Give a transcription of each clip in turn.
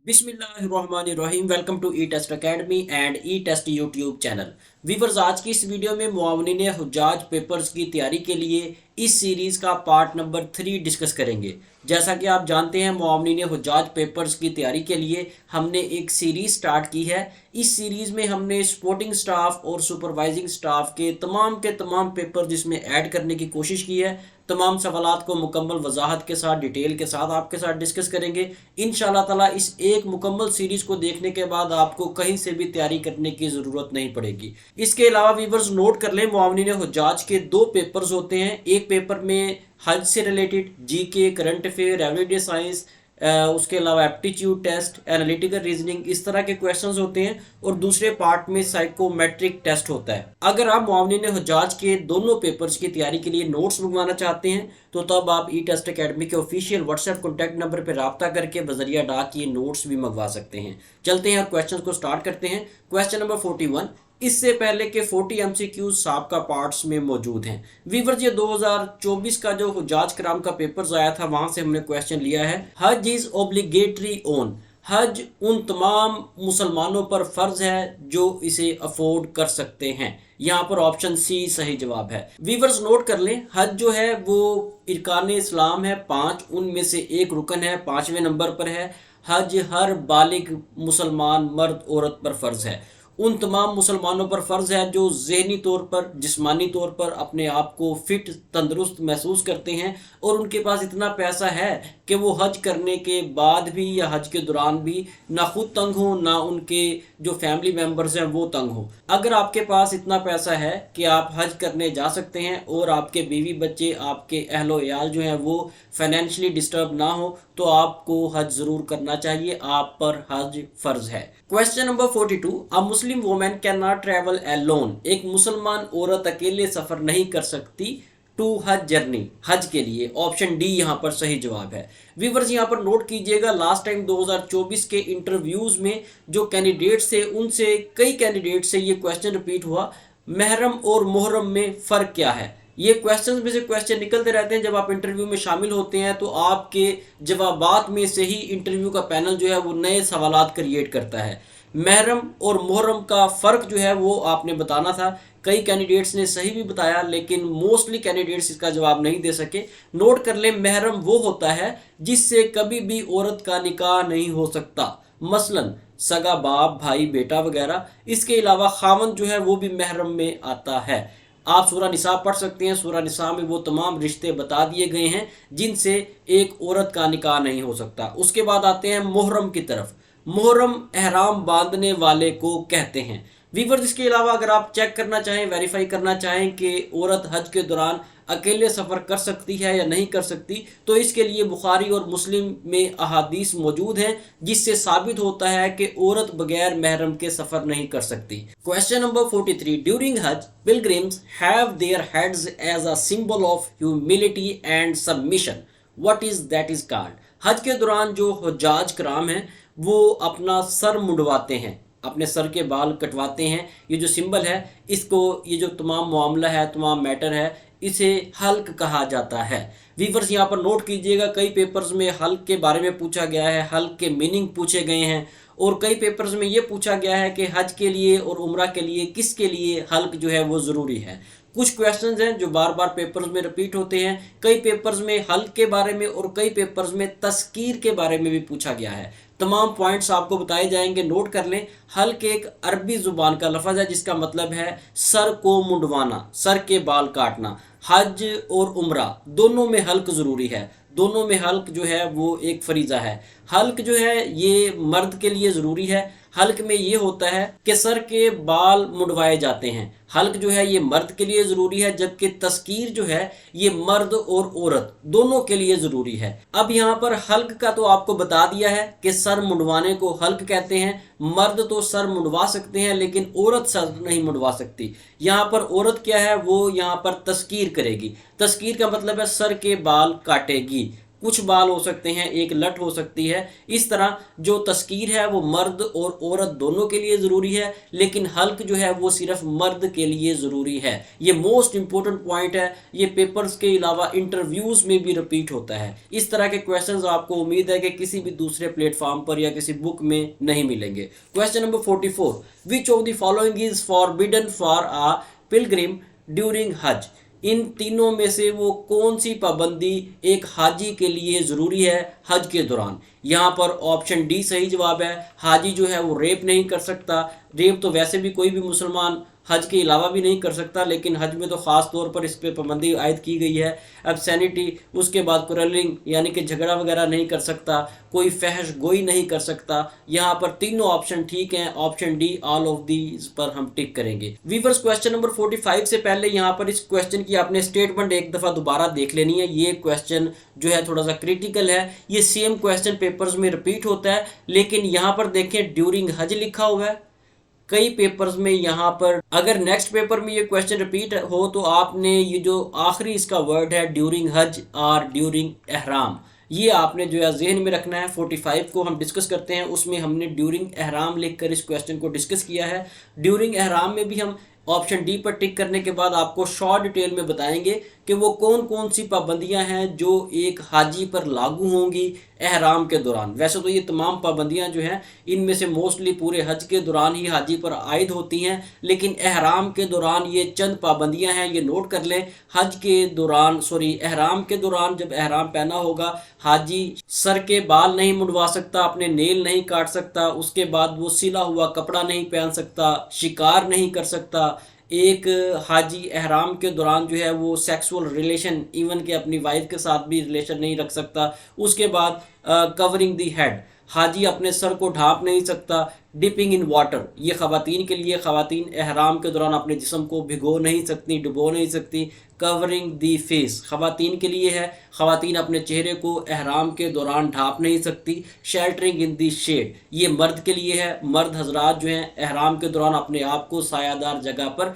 बिस्मिल्लाहिर्रहमानिर्रहीम। Welcome to E test academy and E test YouTube channel. Viewers, आज की इस वीडियो में मुआवनीन हुज्जाज पेपर्स की तैयारी के लिए इस सीरीज़ का पार्ट नंबर 3 डिस्कस करेंगे। जैसा कि आप जानते हैं, मुआवनीन हुज्जाज पेपर्स की तैयारी के लिए हमने एक सीरीज़ स्टार्ट की है। इस सीरीज़ में हमने सपोर्टिंग स्टाफ और सुपरवाइजिंग स्टाफ के तमाम पेपर जिसमें ऐड करने की कोशिश की है। तमाम सवालात को मुकम्मल वजाहत के साथ, डिटेल के साथ आपके साथ डिस्कस करेंगे। इंशाल्लाह ताला इस एक मुकम्मल सीरीज़ को देखने के बाद आपको कहीं से भी तैयारी करने की ज़रूरत नहीं पड़ेगी। इसके अलावा वीवर्स नोट कर लें, मुआवनीन हुज्जाज के 2 पेपर्स होते हैं। एक पेपर में हज से related GK, current affair, everyday science, उसके अलावा एप्टीट्यूड टेस्ट, एनालिटिकल रीजनिंग, इस तरह के क्वेश्चंस होते हैं। और दूसरे पार्ट में साइकोमेट्रिक टेस्ट होता है। अगर आप मुआवनीन हुज्जाज के दोनों पेपर्स की तैयारी के लिए नोट्स मंगवाना चाहते हैं तो तब आप ई टेस्ट अकेडमी के ऑफिशियल व्हाट्सएप कॉन्टैक्ट नंबर पर रब्ता करके बजरिया डाक ये नोट्स भी मंगवा सकते हैं। चलते हैं और क्वेश्चन को स्टार्ट करते हैं। क्वेश्चन नंबर 41, इससे पहले के 40 MCQ साबका पार्ट्स में मौजूद हैं। वीवर्स, ये 2024 का जो हुज्जाज कराम का पेपर्स आया था वहां से हमने क्वेश्चन लिया है। हज इज ओब्लिगेटरी ऑन, हज उन तमाम मुसलमानों पर फर्ज है जो इसे अफोर्ड कर सकते हैं। यहाँ पर ऑप्शन सी सही जवाब है। वीवर्स नोट कर लें, हज जो है वो इरकान इस्लाम है 5, उनमें से एक रुकन है, 5वें नंबर पर है। हज हर बालिग मुसलमान मर्द औरत पर फर्ज है। उन तमाम मुसलमानों पर फ़र्ज़ है जो ज़हनी तौर पर, जिस्मानी तौर पर अपने आप को फ़िट, तंदुरुस्त महसूस करते हैं और उनके पास इतना पैसा है कि वो हज करने के बाद भी या हज के दौरान भी ना खुद तंग हो, ना उनके जो फैमिली मेम्बर्स हैं वो तंग हो। अगर आपके पास इतना पैसा है कि आप हज करने जा सकते हैं और आपके बीवी बच्चे, आपके अहलो याल जो हैं वो फाइनेंशियली डिस्टर्ब ना हो, तो आपको हज ज़रूर करना चाहिए। आप पर हज फ़र्ज़ है। Question number 42, a Muslim women can not travel alone, एक मुसलमान औरत अकेले सफ़र नहीं कर सकती टू हज जर्नी, हज के लिए। ऑप्शन डी यहाँ पर सही जवाब है। व्यूवर्स यहाँ पर नोट कीजिएगा, लास्ट टाइम 2024 के इंटरव्यूज़ में जो कैंडिडेट्स थे उनसे, कई कैंडिडेट से ये क्वेश्चन रिपीट हुआ, महरम और मुहर्रम में फ़र्क क्या है। ये क्वेश्चंस में से क्वेश्चन निकलते रहते हैं। जब आप इंटरव्यू में शामिल होते हैं तो आपके जवाबात में से ही इंटरव्यू का पैनल जो है वो नए सवालात क्रिएट करता है। महरम और मुहर्रम का फ़र्क जो है वो आपने बताना था। कई कैंडिडेट्स ने सही भी बताया लेकिन मोस्टली कैंडिडेट्स इसका जवाब नहीं दे सके। नोट कर लें, महरम वो होता है जिससे कभी भी औरत का निकाह नहीं हो सकता, मसलन सगा बाप, भाई, बेटा वगैरह। इसके अलावा खावंद जो है वो भी महरम में आता है। आप सूरा निसा पढ़ सकते हैं। सूरा निसा में वो तमाम रिश्ते बता दिए गए हैं जिनसे एक औरत का निकाह नहीं हो सकता। उसके बाद आते हैं मुहर्रम की तरफ। मुहर्रम एहराम बांधने वाले को कहते हैं। वीवर्स, इसके अलावा अगर आप चेक करना चाहें, वेरीफाई करना चाहें कि औरत हज के दौरान अकेले सफ़र कर सकती है या नहीं कर सकती, तो इसके लिए बुखारी और मुस्लिम में अहादीस मौजूद हैं जिससे साबित होता है कि औरत बगैर महरम के सफ़र नहीं कर सकती। Question number 43, during Hajj pilgrims have their heads as a symbol of humility and submission, what is that is called. हज के दौरान जो हुज्जाज कराम हैं वो अपना सर मुंडवाते हैं, अपने सर के बाल कटवाते हैं। ये जो सिंबल है, इसको, ये जो तमाम मामला है, तमाम मैटर है, इसे हल्क कहा जाता है। वीवर्स यहाँ पर नोट कीजिएगा, कई पेपर्स में हल्क के बारे में पूछा गया है, हल्क के मीनिंग पूछे गए हैं। और कई पेपर्स में ये पूछा गया है कि हज के लिए और उम्रा के लिए किसके लिए हल्क जो है वो ज़रूरी है। कुछ क्वेश्चंस हैं जो बार बार पेपर्स में रिपीट होते हैं। कई पेपर्स में हल्क के बारे में और कई पेपर्स में तस्कीर के बारे में भी पूछा गया है। तमाम पॉइंट्स आपको बताए जाएंगे, नोट कर लें। हल्क एक अरबी ज़ुबान का लफ्ज़ है जिसका मतलब है सर को मुंडवाना, सर के बाल काटना। हज और उम्रा दोनों में हल्क ज़रूरी है, दोनों में हल्क जो है वो एक फरीज़ा है। हल्क जो है ये मर्द के लिए ज़रूरी है। हल्क में ये होता है कि सर के बाल मुंडवाए जाते हैं। हल्क जो है ये मर्द के लिए ज़रूरी है, जबकि तस्कीर जो है ये मर्द और औरत दोनों के लिए ज़रूरी है। अब यहाँ पर हल्क का तो आपको बता दिया है कि सर मुंडवाने को हल्क कहते हैं। मर्द तो सर मुंडवा सकते हैं लेकिन औरत सर नहीं मुंडवा सकती। यहाँ पर औरत क्या है, वो यहाँ पर तस्कीर करेगी। तस्कीर का मतलब है सर के बाल काटेगी। कुछ बाल हो सकते हैं, एक लट हो सकती है। इस तरह जो तस्कीर है वो मर्द और औरत दोनों के लिए ज़रूरी है, लेकिन हल्क जो है वो सिर्फ मर्द के लिए ज़रूरी है। ये मोस्ट इंपॉर्टेंट पॉइंट है। ये पेपर्स के अलावा इंटरव्यूज़ में भी रिपीट होता है। इस तरह के क्वेश्चंस आपको उम्मीद है कि किसी भी दूसरे प्लेटफॉर्म पर या किसी बुक में नहीं मिलेंगे। Question number 44, which of the following is forbidden for a Pilgrim during हज। इन तीनों में से वो कौन सी पाबंदी एक हाजी के लिए ज़रूरी है हज के दौरान। यहाँ पर ऑप्शन डी सही जवाब है। हाजी जो है वो रेप नहीं कर सकता। रेप तो वैसे भी कोई भी मुसलमान हज के अलावा भी नहीं कर सकता, लेकिन हज में तो ख़ास तौर पर इस पर पाबंदी आयद की गई है। एब्सेनिटी, उसके बाद कुरलिंग यानी कि झगड़ा वगैरह नहीं कर सकता, कोई फहश गोई नहीं कर सकता। यहाँ पर तीनों ऑप्शन ठीक हैं। Option D all of these पर हम टिक करेंगे। वीवर्स, क्वेश्चन नंबर 45 से पहले यहाँ पर इस क्वेश्चन की आपने स्टेटमेंट एक दफ़ा दोबारा देख लेनी है। ये क्वेश्चन जो है थोड़ा सा क्रिटिकल है। ये सेम क्वेश्चन पेपर्स में रिपीट होता है, लेकिन यहाँ पर देखें ड्यूरिंग हज लिखा हुआ है। कई पेपर्स में यहाँ पर अगर नेक्स्ट पेपर में ये क्वेश्चन रिपीट हो तो आपने ये जो आखिरी इसका वर्ड है ड्यूरिंग हज और ड्यूरिंग एहराम, ये आपने जो है जहन में रखना है। 45 को हम डिस्कस करते हैं, उसमें हमने ड्यूरिंग एहराम लिखकर इस क्वेश्चन को डिस्कस किया है। ड्यूरिंग एहराम में भी हम ऑप्शन डी पर टिक करने के बाद आपको शॉर्ट डिटेल में बताएंगे कि वो कौन कौन सी पाबंदियां हैं जो एक हाजी पर लागू होंगी एहराम के दौरान। वैसे तो ये तमाम पाबंदियां जो हैं इनमें से मोस्टली पूरे हज के दौरान ही हाजी पर आयद होती हैं, लेकिन एहराम के दौरान ये चंद पाबंदियां हैं, ये नोट कर लें। हज के दौरान एहराम के दौरान जब एहराम पहना होगा हाजी सर के बाल नहीं मुंडवा सकता, अपने नेल नहीं काट सकता, उसके बाद वो सिला हुआ कपड़ा नहीं पहन सकता, शिकार नहीं कर सकता। एक हाजी एहराम के दौरान जो है वो सेक्सुअल रिलेशन इवन के अपनी वाइफ के साथ भी रिलेशन नहीं रख सकता। उसके बाद कवरिंग दी हेड, हाजी अपने सर को ढांप नहीं सकता। डिपिंग इन वाटर, ये ख़वातीन के लिए, ख़वातीन एहराम के दौरान अपने जिस्म को भिगो नहीं सकती, डुबो नहीं सकती। कवरिंग दी फेस, ख़वातीन के लिए है, ख़वातीन अपने चेहरे को एहराम के दौरान ढांप नहीं सकती। शेल्टरिंग इन दी शेड, ये मर्द के लिए है। मर्द हजरात जो हैं एहराम के दौरान अपने आप को सायादार जगह पर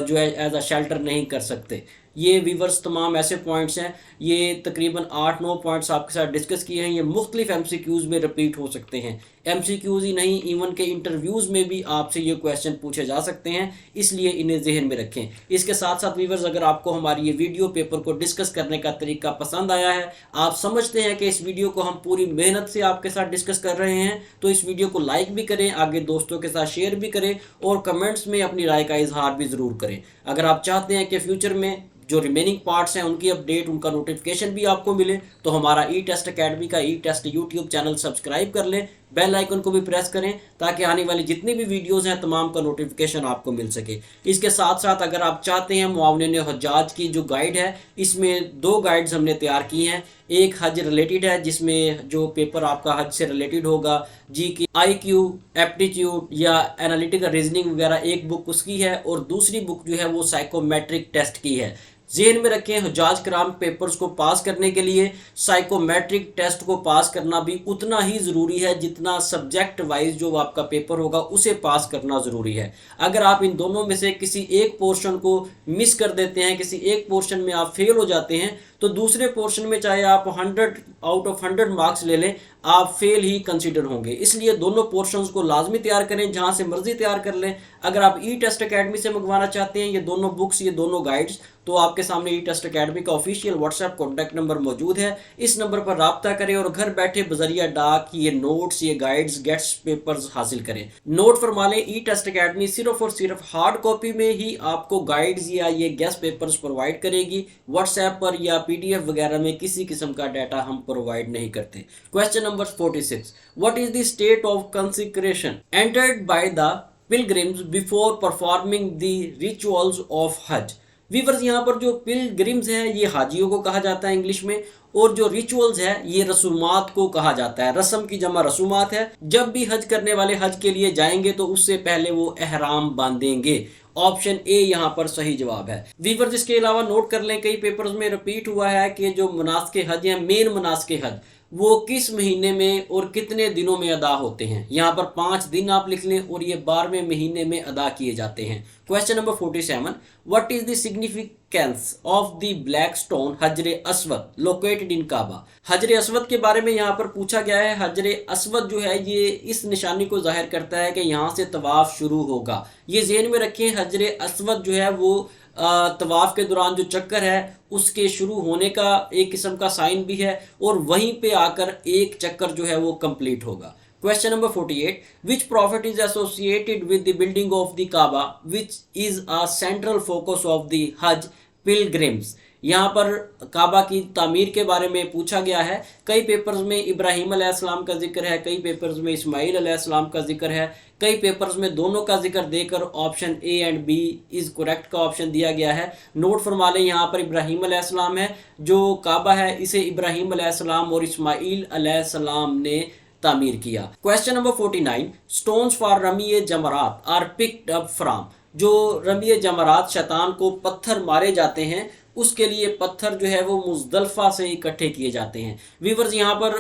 जो है एज अ शेल्टर नहीं कर सकते। ये वीवर्स तमाम ऐसे पॉइंट्स हैं, ये तकरीबन 8-9 पॉइंट्स आपके साथ डिस्कस किए हैं। ये मुख्तलिफ MCQs में रिपीट हो सकते हैं। MCQs ही नहीं, इवन के इंटरव्यूज़ में भी आपसे ये क्वेश्चन पूछे जा सकते हैं, इसलिए इन्हें जहन में रखें। इसके साथ साथ वीवर्स, अगर आपको हमारी ये वीडियो पेपर को डिस्कस करने का तरीका पसंद आया है, आप समझते हैं कि इस वीडियो को हम पूरी मेहनत से आपके साथ डिस्कस कर रहे हैं, तो इस वीडियो को लाइक भी करें, आगे दोस्तों के साथ शेयर भी करें और कमेंट्स में अपनी राय का इजहार भी ज़रूर करें। अगर आप चाहते हैं कि फ्यूचर में जो रिमेनिंग पार्ट्स हैं उनकी अपडेट, उनका नोटिफिकेशन भी आपको मिले, तो हमारा ई टेस्ट अकेडमी का ई टेस्ट यूट्यूब चैनल सब्सक्राइब कर लें, बेल आइकन को भी प्रेस करें ताकि आने वाली जितनी भी वीडियोस हैं तमाम का नोटिफिकेशन आपको मिल सके। इसके साथ साथ अगर आप चाहते हैं मुआवनिन हज्जाज की जो गाइड है, इसमें 2 गाइड्स हमने तैयार की हैं। एक हज रिलेटेड है जिसमें जो पेपर आपका हज से रिलेटेड होगा, जी की IQ, एप्टीट्यूड या एनालिटिकल रीजनिंग वगैरह एक बुक उसकी है, और दूसरी बुक जो है वो साइकोमेट्रिक टेस्ट की है। ज़हन में रखें, हुज्जाज कराम पेपर्स को पास करने के लिए साइकोमेट्रिक टेस्ट को पास करना भी उतना ही ज़रूरी है जितना सब्जेक्ट वाइज जो आपका पेपर होगा उसे पास करना ज़रूरी है। अगर आप इन दोनों में से किसी एक पोर्शन को मिस कर देते हैं, किसी एक पोर्शन में आप फेल हो जाते हैं, तो दूसरे पोर्शन में चाहे आप 100 आउट ऑफ 100 मार्क्स ले लें, आप फेल ही कंसीडर होंगे। इसलिए दोनों पोर्शंस को लाजमी तैयार करें, जहां से मर्जी तैयार कर लें। अगर आप ई टेस्ट अकेडमी से मंगवाना चाहते हैं ये दोनों बुक्स, ये दोनों गाइड्स, तो आपके सामने ई टेस्ट अकेडमी का ऑफिशियल व्हाट्सएप कॉन्टैक्ट नंबर मौजूद है। इस नंबर पर रब्ता करें और घर बैठे बजरिया डाक ये नोट्स, ये गाइड्स, गेट्स पेपर्स हासिल करें। नोट फरमा लें, ई टेस्ट अकेडमी सिर्फ और सिर्फ हार्ड कॉपी में ही आपको गाइड्स या ये गेस्ट पेपर्स प्रोवाइड करेगी। व्हाट्सएप पर या PDF वगैरह में किसी किस्म का डाटा हम प्रोवाइड नहीं करते। Question number 46, what is the state of consecration entered by the pilgrims before performing the rituals of Hajj. Viewers, यहाँ पर जो पिलग्रिम्स है ये हाजियों को कहा जाता है इंग्लिश में, और जो रिचुअल्स है ये रसूमात को कहा जाता है। रस्म की जमा रसूमात है। जब भी हज करने वाले हज के लिए जाएंगे तो उससे पहले वो एहराम बांधेंगे। ऑप्शन ए यहाँ पर सही जवाब है। वीवर्स, इसके अलावा नोट कर लें, कई पेपर्स में रिपीट हुआ है कि जो मनास्के हज हैं, मेन मनास्के हज, वो किस महीने में और कितने दिनों में अदा होते हैं। यहाँ पर 5 दिन आप लिख लें और ये 12वें महीने में अदा किए जाते हैं। Question number 47, what is the significance of the black stone Hajre Aswad located in Kaaba. Hajre Aswad के बारे में यहाँ पर पूछा गया है। हजरे अस्वद जो है ये इस निशानी को जाहिर करता है कि यहाँ से तवाफ शुरू होगा। ये ज़हन में रखें, हजरे अस्वद जो है वो तवाफ के दौरान जो चक्कर है उसके शुरू होने का एक किस्म का साइन भी है और वहीं पे आकर एक चक्कर जो है वो कंप्लीट होगा। Question number 48, which profit is associated with the building of the Kaaba which is a central focus of the Hajj pilgrims. यहाँ पर काबा की तामीर के बारे में पूछा गया है। कई पेपर्स में इब्राहीम अलैहिस्सलाम का जिक्र है, कई पेपर्स में इस्माइल अलैहिस्सलाम का जिक्र है, कई पेपर्स में दोनों का जिक्र देकर option A and B is correct का ऑप्शन दिया गया है। नोट फरमा लें, यहाँ पर इब्राहीम अलैहिस्सलाम है, जो काबा है इसे इब्राहीम अलैहिस्सलाम और इस्माइल अलैहिस्सलाम ने तामीर किया। Question number 49, stones for Rami Jamarat are picked up from. जो रमी जमरात शैतान को पत्थर मारे जाते हैं उसके लिए पत्थर जो है वो मुज़दलिफ़ा से इकट्ठे किए जाते हैं। व्यूअर्स यहाँ पर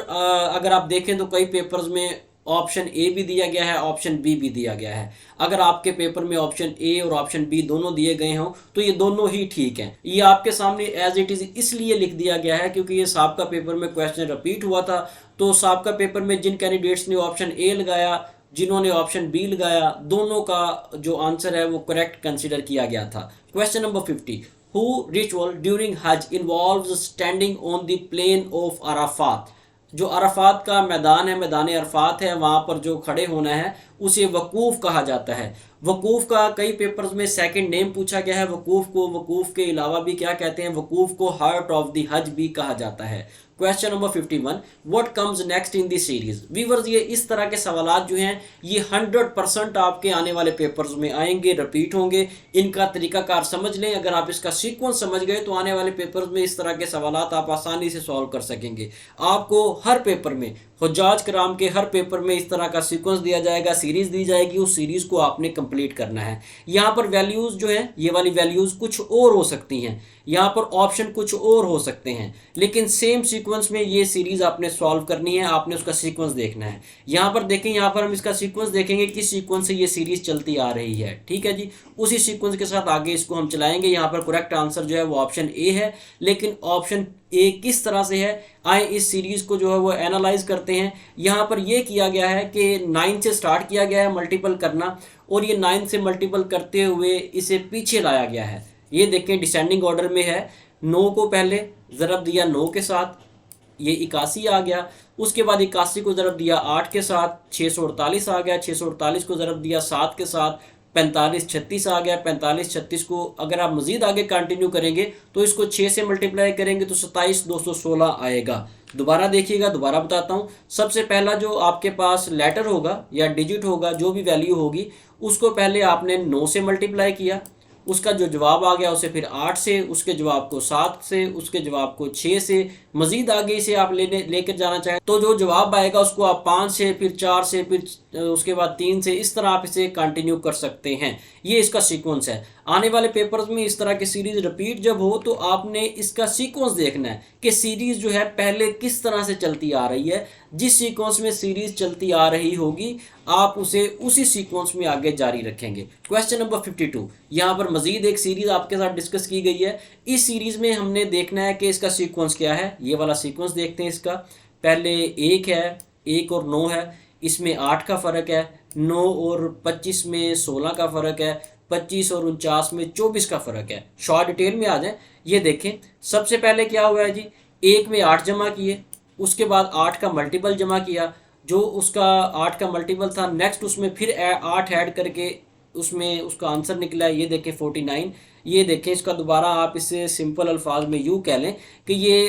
अगर आप देखें तो कई पेपर्स में ऑप्शन ए भी दिया गया है, ऑप्शन बी भी दिया गया है। अगर आपके पेपर में ऑप्शन ए और ऑप्शन बी दोनों दिए गए हों तो ये दोनों ही ठीक हैं। ये आपके सामने एज इट इज़ इसलिए लिख दिया गया है क्योंकि ये साबका पेपर में क्वेश्चन रिपीट हुआ था। तो साबका पेपर में जिन कैंडिडेट्स ने ऑप्शन ए लगाया, जिन्होंने ऑप्शन बी लगाया, दोनों का जो आंसर है वो करेक्ट कंसिडर किया गया था। Question number 50, Who ritual during Hajj involves standing on the plain of Arafat। जो अराफात का मैदान है, मैदान अरफात है, वहाँ पर जो खड़े होना है उसे वकूफ़ कहा जाता है। वकूफ़ का कई पेपर्स में सेकंड नेम पूछा गया है। वकूफ़ को वकूफ़ के अलावा भी क्या कहते हैं, वकूफ़ को हार्ट ऑफ द हज भी कहा जाता है। Question number 51, what comes next in this series. Viewers ये इस तरह के सवालात जो हैं ये 100% आपके आने वाले पेपर्स में आएंगे, रिपीट होंगे। इनका तरीकाकार समझ लें, अगर आप इसका सीक्वेंस समझ गए तो आने वाले पेपर्स में इस तरह के सवालात आप आसानी से सॉल्व कर सकेंगे। आपको हर पेपर में, हुज्जाज कराम के हर पेपर में इस तरह का सीक्वेंस दिया जाएगा, सीरीज़ दी जाएगी, उस सीरीज़ को आपने कंप्लीट करना है। यहाँ पर वैल्यूज़ जो हैं ये वाली वैल्यूज़ कुछ और हो सकती हैं, यहाँ पर ऑप्शन कुछ और हो सकते हैं, लेकिन सेम सीक्वेंस में ये सीरीज़ आपने सॉल्व करनी है, आपने उसका सीक्वेंस देखना है। यहाँ पर देखें, यहाँ पर हम इसका सीक्वेंस देखेंगे किस सीक्वेंस से ये सीरीज़ चलती आ रही है। ठीक है जी, उसी सीक्वेंस के साथ आगे इसको हम चलाएंगे। यहाँ पर करेक्ट आंसर जो है वो ऑप्शन ए है, लेकिन ऑप्शन ए किस तरह से है, आए इस सीरीज़ को जो है वो एनालाइज करते हैं। यहाँ पर ये किया गया है कि 9 से स्टार्ट किया गया है मल्टीपल करना, और ये 9 से मल्टीपल करते हुए इसे पीछे लाया गया है। ये देखें डिसेंडिंग ऑर्डर में है। 9 को पहले ज़रब दिया 9 के साथ, ये 81 आ गया। उसके बाद 81 को ज़रब दिया 8 के साथ, 648 आ गया। 648 को ज़रब दिया 7 के साथ, 45 36 आ गया। 45 36 को अगर आप मज़ीद आगे कंटिन्यू करेंगे तो इसको 6 से मल्टीप्लाई करेंगे तो 27 216 आएगा। दोबारा देखिएगा, दोबारा बताता हूँ। सबसे पहला जो आपके पास लेटर होगा या डिजिट होगा, जो भी वैल्यू होगी, उसको पहले आपने 9 से मल्टीप्लाई किया, उसका जो जवाब आ गया उसे फिर 8 से, उसके जवाब को 7 से, उसके जवाब को 6 से, मज़ीद आगे इसे आप लेकर जाना चाहें तो जो जवाब आएगा उसको आप 5 से, फिर 4 से, फिर उसके बाद 3 से, इस तरह आप इसे कंटिन्यू कर सकते हैं। ये इसका सीक्वेंस है। आने वाले पेपर्स में इस तरह की सीरीज़ रिपीट जब हो तो आपने इसका सीक्वेंस देखना है कि सीरीज़ जो है पहले किस तरह से चलती आ रही है। जिस सीक्वेंस में सीरीज़ चलती आ रही होगी आप उसे उसी सीक्वेंस में आगे जारी रखेंगे। क्वेश्चन नंबर 52, यहाँ पर मज़ीद एक सीरीज़ आपके साथ डिस्कस की गई है। इस सीरीज़ में हमने देखना है कि इसका सीक्वेंस क्या है। ये वाला सीक्वेंस देखते हैं इसका। पहले 1 है, 1 और 9 है, इसमें 8 का फ़र्क है। 9 और 25 में 16 का फ़र्क है। 25 और 49 में 24 का फ़र्क है। शॉर्ट डिटेल में आ जाए। ये देखें, सबसे पहले क्या हुआ है जी, 1 में 8 जमा किए, उसके बाद 8 का मल्टीपल जमा किया, जो उसका 8 का मल्टीपल था। नेक्स्ट उसमें फिर 8 ऐड करके उसमें उसका आंसर निकला है। ये देखें 49। ये देखें इसका दोबारा आप इसे सिंपल अल्फाज में यूँ कह लें कि ये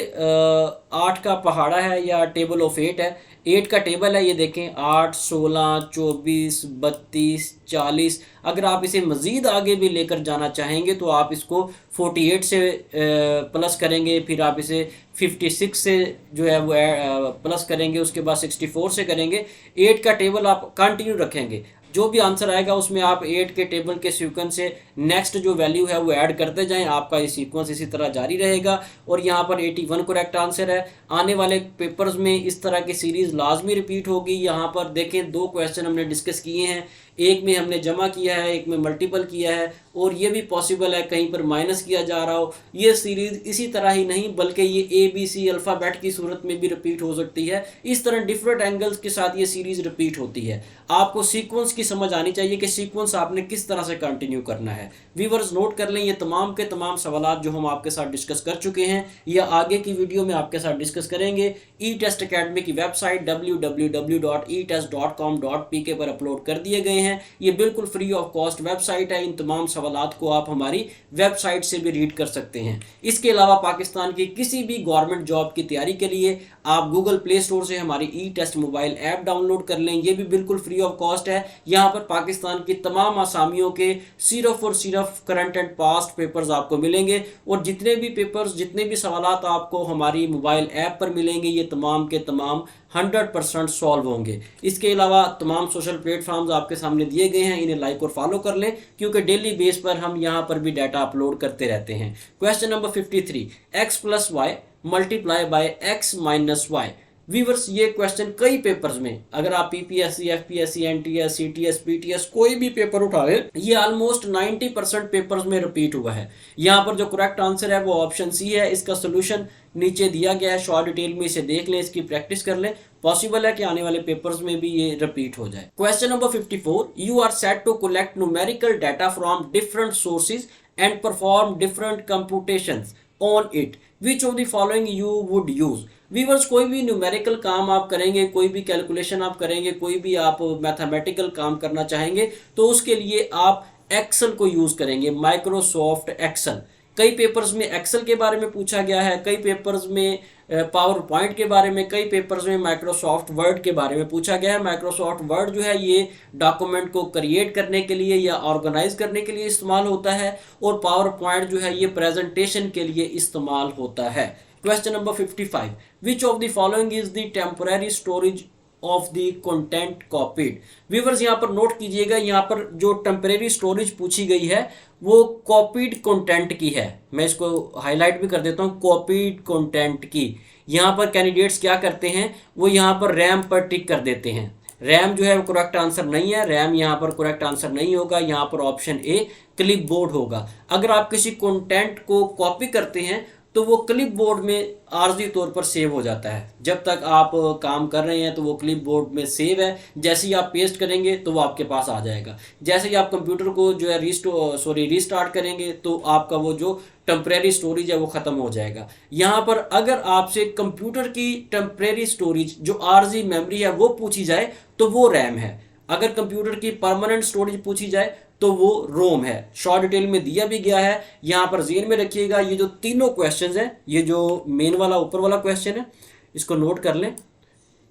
8 का पहाड़ा है या टेबल ऑफ 8 है। 8 का टेबल है। ये देखें 8 16 24 32 40। अगर आप इसे मज़ीद आगे भी लेकर जाना चाहेंगे तो आप इसको 48 से प्लस करेंगे, फिर आप इसे 56 से जो है वो प्लस करेंगे, उसके बाद 64 से करेंगे। 8 का टेबल आप कंटिन्यू रखेंगे। जो भी आंसर आएगा उसमें आप 8 के टेबल के सीक्वेंस से नेक्स्ट जो वैल्यू है वो ऐड करते जाएं, आपका ये सीक्वेंस इसी तरह जारी रहेगा। और यहाँ पर 81 करेक्ट आंसर है। आने वाले पेपर्स में इस तरह की सीरीज लाजमी रिपीट होगी। यहाँ पर देखें 2 क्वेश्चन हमने डिस्कस किए हैं, एक में हमने जमा किया है, एक में मल्टीपल किया है, और ये भी पॉसिबल है कहीं पर माइनस किया जा रहा हो। ये सीरीज इसी तरह ही नहीं बल्कि ये ABC अल्फ़ाबेट की सूरत में भी रिपीट हो सकती है। इस तरह डिफरेंट एंगल्स के साथ ये सीरीज रिपीट होती है। आपको सीक्वेंस की समझ आनी चाहिए कि सीक्वेंस आपने किस तरह से कंटिन्यू करना है। व्यूअर्स नोट कर लें, ये तमाम के तमाम सवाल जो हम आपके साथ डिस्कस कर चुके हैं या आगे की वीडियो में आपके साथ डिस्कस करेंगे। ई टेस्ट अकेडमी की वेबसाइट www.etest.com.pk पर अपलोड कर दिए गए हैं। ये बिल्कुल फ्री ऑफ कॉस्ट वेबसाइट है। इन तमाम सवालात को आप हमारी वेबसाइट से भी रीड कर सकते हैं। इसके अलावा पाकिस्तान की किसी भी गवर्नमेंट जॉब की तैयारी के लिए आप गूगल प्ले स्टोर से हमारी ई टेस्ट मोबाइल ऐप डाउनलोड कर लें, ये भी बिल्कुल फ्री ऑफ कॉस्ट है। यहाँ पर पाकिस्तान की तमाम आसामियों के सिर्फ और सिर्फ करंट एंड पास्ट पेपर्स आपको मिलेंगे, और जितने भी पेपर्स, जितने भी सवालात आपको हमारी मोबाइल ऐप पर मिलेंगे ये तमाम के तमाम 100% सॉल्व होंगे। इसके अलावा तमाम सोशल प्लेटफॉर्म्स आपके सामने दिए गए हैं, इन्हें लाइक और फॉलो कर लें क्योंकि डेली बेस पर हम यहाँ पर भी डाटा अपलोड करते रहते हैं। Question number 53, x + y multiply by x - y। Viewers ये क्वेश्चन कई पेपर्स में, अगर आप PPSC, FPSC, NTS, CTS, PTS कोई भी पेपर उठा लें, ये ऑलमोस्ट 90% पेपर्स में रिपीट हुआ है। यहाँ पर जो करेक्ट आंसर है वो ऑप्शन सी है। इसका सोल्यूशन नीचे दिया गया है, शॉर्ट डिटेल में इसे देख लें, इसकी प्रैक्टिस कर लें। पॉसिबल है कि आने वाले पेपर्स में भी ये रिपीट हो जाए। Question number 54, you are set to collect numerical data from different sources and perform different computations on it, which of the following you would use. Viewers कोई भी न्यूमेरिकल काम आप करेंगे, कोई भी कैलकुलेशन आप करेंगे, कोई भी आप मैथमेटिकल काम करना चाहेंगे तो उसके लिए आप एक्सेल को यूज करेंगे, माइक्रोसॉफ्ट एक्सेल। कई पेपर्स में एक्सेल के बारे में पूछा गया है, कई पेपर्स में पावर पॉइंट के बारे में, कई पेपर्स में माइक्रोसॉफ्ट वर्ड के बारे में पूछा गया है। माइक्रोसॉफ्ट वर्ड जो है ये डॉक्यूमेंट को क्रिएट करने के लिए या ऑर्गेनाइज करने के लिए इस्तेमाल होता है, और पावर पॉइंट जो है ये प्रेजेंटेशन के लिए इस्तेमाल होता है। Question number 55, which of the following is the temporary storage of the content copied. Viewers यहाँ पर नोट कीजिएगा, यहाँ पर जो टेम्परेरी स्टोरेज पूछी गई है वो कॉपीड कंटेंट की है। मैं इसको हाईलाइट भी कर देता हूँ, कॉपीड कंटेंट की। यहाँ पर कैंडिडेट्स क्या करते हैं, वो यहाँ पर रैम पर टिक कर देते हैं। रैम जो है वो करेक्ट आंसर नहीं है, रैम यहाँ पर करेक्ट आंसर नहीं होगा। यहाँ पर ऑप्शन ए क्लिप बोर्ड होगा। अगर आप किसी कंटेंट को कॉपी करते हैं तो वो क्लिप बोर्ड में आर्जी तौर पर सेव हो जाता है। जब तक आप काम कर रहे हैं तो वो क्लिप बोर्ड में सेव है, जैसे ही आप पेस्ट करेंगे तो वो आपके पास आ जाएगा। जैसे ही आप कंप्यूटर को जो है रीस्टार्ट करेंगे तो आपका वो जो टेम्परेरी स्टोरेज है वो ख़त्म हो जाएगा। यहाँ पर अगर आपसे कंप्यूटर की टेम्परेरी स्टोरेज जो आर्जी मेमोरी है वो पूछी जाए तो वो रैम है। अगर कंप्यूटर की परमानेंट स्टोरेज पूछी जाए तो वो रोम है। शॉर्ट डिटेल में दिया भी गया है। यहाँ पर ज़हन में रखिएगा, ये जो तीनों क्वेश्चंस हैं, ये जो मेन वाला ऊपर वाला क्वेश्चन है इसको नोट कर लें,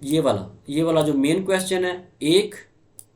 ये वाला जो मेन क्वेश्चन है 1,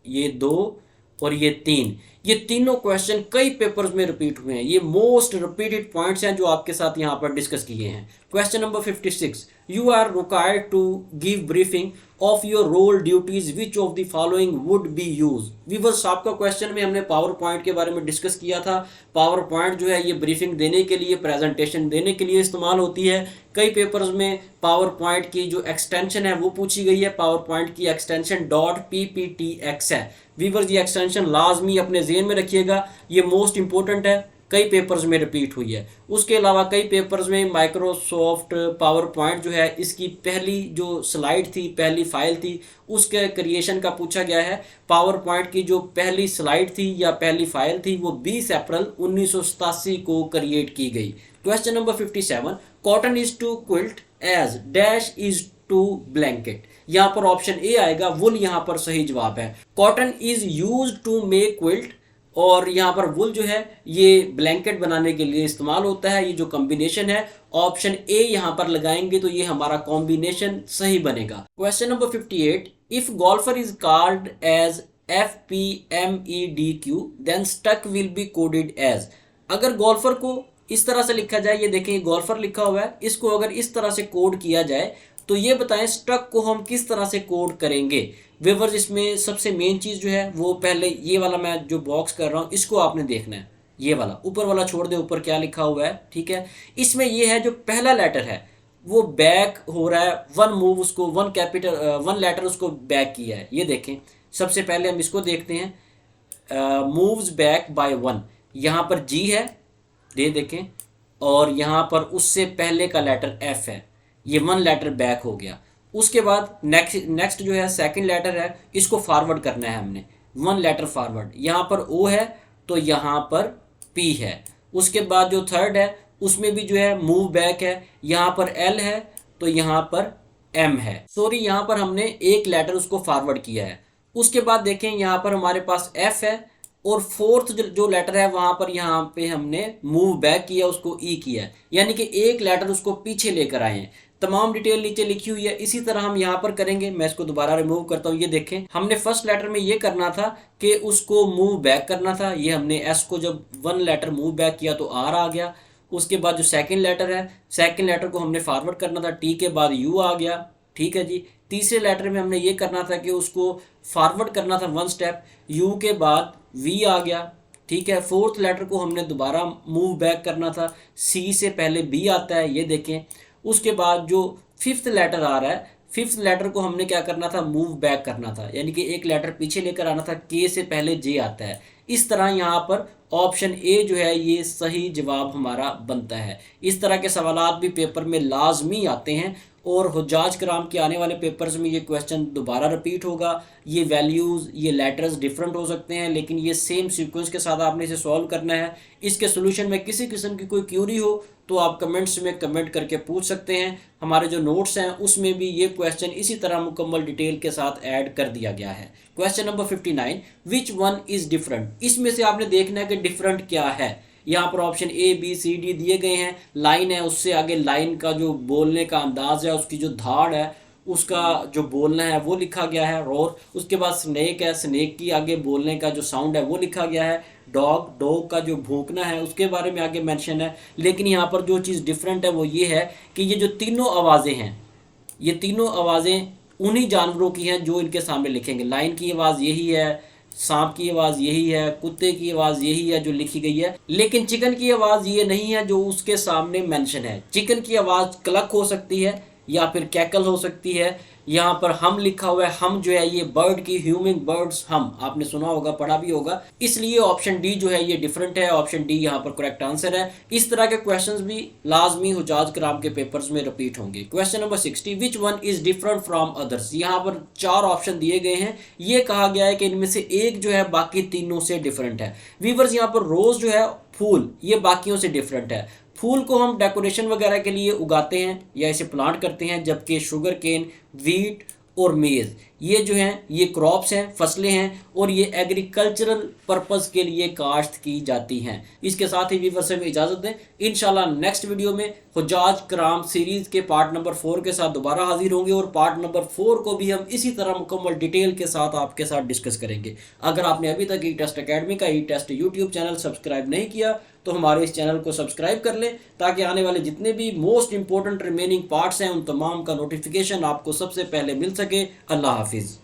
ये 2 और ये 3, ये तीनों क्वेश्चन कई पेपर्स में रिपीट हुए हैं। ये मोस्ट रिपीटेड पॉइंट्स हैं जो आपके साथ यहाँ पर डिस्कस किए हैं। Question number 56, you are required to give briefing of your role duties, which of the following would be use. Viewers आपका क्वेश्चन में हमने पावर पॉइंट के बारे में डिस्कस किया था। पावर पॉइंट जो है ये ब्रीफिंग देने के लिए, प्रेजेंटेशन देने के लिए इस्तेमाल होती है। कई पेपर्स में पावर पॉइंट की जो एक्सटेंशन है वो पूछी गई है। पावर पॉइंट की एक्सटेंशन .pptx है। व्यूअर्स ये एक्सटेंशन लाजमी अपने ज़हन में रखिएगा, ये मोस्ट इंपॉर्टेंट है, कई पेपर्स में रिपीट हुई है। उसके अलावा कई पेपर्स में माइक्रोसॉफ्ट पावर पॉइंट जो है इसकी पहली जो स्लाइड थी, पहली फाइल थी, उसके क्रिएशन का पूछा गया है। पावर पॉइंट की जो पहली स्लाइड थी या पहली फाइल थी वो 20 अप्रैल 1987 को क्रिएट की गई। Question number 57, cotton is to quilt as dash is to blanket. यहाँ पर ऑप्शन ए आएगा, वुल यहाँ पर सही जवाब है। Cotton is use to make quilt, और यहाँ पर वुल जो है ये ब्लैंकेट बनाने के लिए इस्तेमाल होता है। ये जो कॉम्बिनेशन है ऑप्शन ए यहाँ पर लगाएंगे तो ये हमारा कॉम्बिनेशन सही बनेगा। Question number 58, if golfer is called as FPMEDQ then stuck will be coded as. अगर गोल्फर को इस तरह से लिखा जाए, ये देखें गोल्फर लिखा हुआ है, इसको अगर इस तरह से कोड किया जाए तो ये बताएं स्ट्रक को हम किस तरह से कोड करेंगे। व्यूअर्स इसमें सबसे मेन चीज़ जो है वो पहले ये वाला मैं जो बॉक्स कर रहा हूँ इसको आपने देखना है। ये वाला ऊपर वाला छोड़ दे, ऊपर क्या लिखा हुआ है, ठीक है। इसमें ये है जो पहला लेटर है वो बैक हो रहा है, वन मूव उसको, वन लेटर उसको बैक किया है। ये देखें, सबसे पहले हम इसको देखते हैं, मूव्स बैक बाय वन। यहाँ पर जी है, ये देखें, और यहाँ पर उससे पहले का लेटर एफ है, ये वन लेटर बैक हो गया। उसके बाद नेक्स्ट जो है सेकंड लेटर है, इसको फॉरवर्ड करना है हमने, वन लेटर फॉरवर्ड। यहाँ पर ओ है तो यहाँ पर पी है। उसके बाद जो थर्ड है उसमें भी जो है मूव बैक है, यहाँ पर एल है तो यहाँ पर एम है, सॉरी यहाँ पर हमने एक लेटर उसको फॉरवर्ड किया है। उसके बाद देखें यहाँ पर हमारे पास एफ है और फोर्थ जो लेटर है वहाँ पर यहाँ पे हमने मूव बैक किया, उसको ई किया है, यानी कि एक लेटर उसको पीछे लेकर आए हैं। तमाम डिटेल नीचे लिखी हुई है, इसी तरह हम यहाँ पर करेंगे। मैं इसको दोबारा रिमूव करता हूँ। ये देखें, हमने फर्स्ट लेटर में ये करना था कि उसको मूव बैक करना था, ये हमने एस को जब वन लेटर मूव बैक किया तो आर आ गया। उसके बाद जो सेकंड लेटर है, सेकंड लेटर को हमने फॉरवर्ड करना था, टी के बाद यू आ गया, ठीक है जी। तीसरे लेटर में हमने ये करना था कि उसको फॉरवर्ड करना था वन स्टेप, यू के बाद वी आ गया, ठीक है। फोर्थ लेटर को हमने दोबारा मूव बैक करना था, सी से पहले बी आता है, ये देखें। उसके बाद जो फिफ्थ लेटर आ रहा है, फिफ्थ लेटर को हमने क्या करना था, मूव बैक करना था, यानी कि एक लेटर पीछे लेकर आना था, के से पहले जे आता है। इस तरह यहाँ पर ऑप्शन ए जो है ये सही जवाब हमारा बनता है। इस तरह के सवालात भी पेपर में लाजमी आते हैं और हुज्जाज कराम के आने वाले पेपर्स में ये क्वेश्चन दोबारा रिपीट होगा। ये वैल्यूज़, ये लेटर्स डिफरेंट हो सकते हैं, लेकिन ये सेम सीक्वेंस के साथ आपने इसे सॉल्व करना है। इसके सोल्यूशन में किसी किस्म की कोई क्यूरी हो तो आप कमेंट्स में कमेंट करके पूछ सकते हैं। हमारे जो नोट्स हैं उसमें भी ये क्वेश्चन इसी तरह मुकम्मल डिटेल के साथ ऐड कर दिया गया है। Question number 59, which one is different. इसमें से आपने देखना है कि डिफरेंट क्या है। यहाँ पर option A B C D दिए गए हैं, लाइन है, उससे आगे लाइन का जो बोलने का अंदाज है, उसकी जो धाड़ है, उसका जो बोलना है वो लिखा गया है, रोर। उसके बाद स्नेक है, स्नेक की आगे बोलने का जो साउंड है वो लिखा गया है। डॉग, डॉग का जो भौंकना है उसके बारे में आगे मेंशन है। लेकिन यहाँ पर जो चीज़ डिफरेंट है वो ये है कि ये जो तीनों आवाज़ें हैं, ये तीनों आवाज़ें उन्हीं जानवरों की हैं जो इनके सामने लिखेंगे। लाइन की आवाज़ यही है, सांप की आवाज़ यही है, कुत्ते की आवाज़ यही है जो लिखी गई है। लेकिन चिकन की आवाज़ ये नहीं है जो उसके सामने मेंशन है। चिकन की आवाज़ क्लक हो सकती है या फिर कैकल हो सकती है। यहाँ पर हम लिखा हुआ है, हम जो है ये बर्ड की, ह्यूमिंग बर्ड्स हम, आपने सुना होगा, पढ़ा भी होगा, इसलिए ऑप्शन डी जो है ये डिफरेंट है। ऑप्शन डी यहाँ पर करेक्ट आंसर है। इस तरह के क्वेश्चंस भी लाजमी हुज्जाज कराम के पेपर्स में रिपीट होंगे। Question number 60, which one is different from others. यहाँ पर 4 ऑप्शन दिए गए हैं, ये कहा गया है कि इनमें से एक जो है बाकी तीनों से डिफरेंट है। वीवर्स यहाँ पर रोज जो है फूल, ये बाकियों से डिफरेंट है। फूल को हम डेकोरेशन वगैरह के लिए उगाते हैं या इसे प्लांट करते हैं, जबकि शुगर केन, वीट और मेज़ ये जो हैं ये क्रॉप्स हैं, फसलें हैं, और ये एग्रीकल्चरल पर्पस के लिए काश्त की जाती हैं। इसके साथ ही व्यूअर्स हमें इजाज़त दें। इंशाल्लाह नेक्स्ट वीडियो में हुज्जाज कराम सीरीज़ के पार्ट नंबर 4 के साथ दोबारा हाजिर होंगे और पार्ट नंबर 4 को भी हम इसी तरह मुकम्मल डिटेल के साथ आपके साथ डिस्कस करेंगे। अगर आपने अभी तक ई टेस्ट अकेडमी का ई टेस्ट यूट्यूब चैनल सब्सक्राइब नहीं किया तो हमारे इस चैनल को सब्सक्राइब कर लें, ताकि आने वाले जितने भी मोस्ट इंपॉर्टेंट रिमेनिंग पार्ट्स हैं उन तमाम का नोटिफिकेशन आपको सबसे पहले मिल सके। अल्लाह हाफिज़।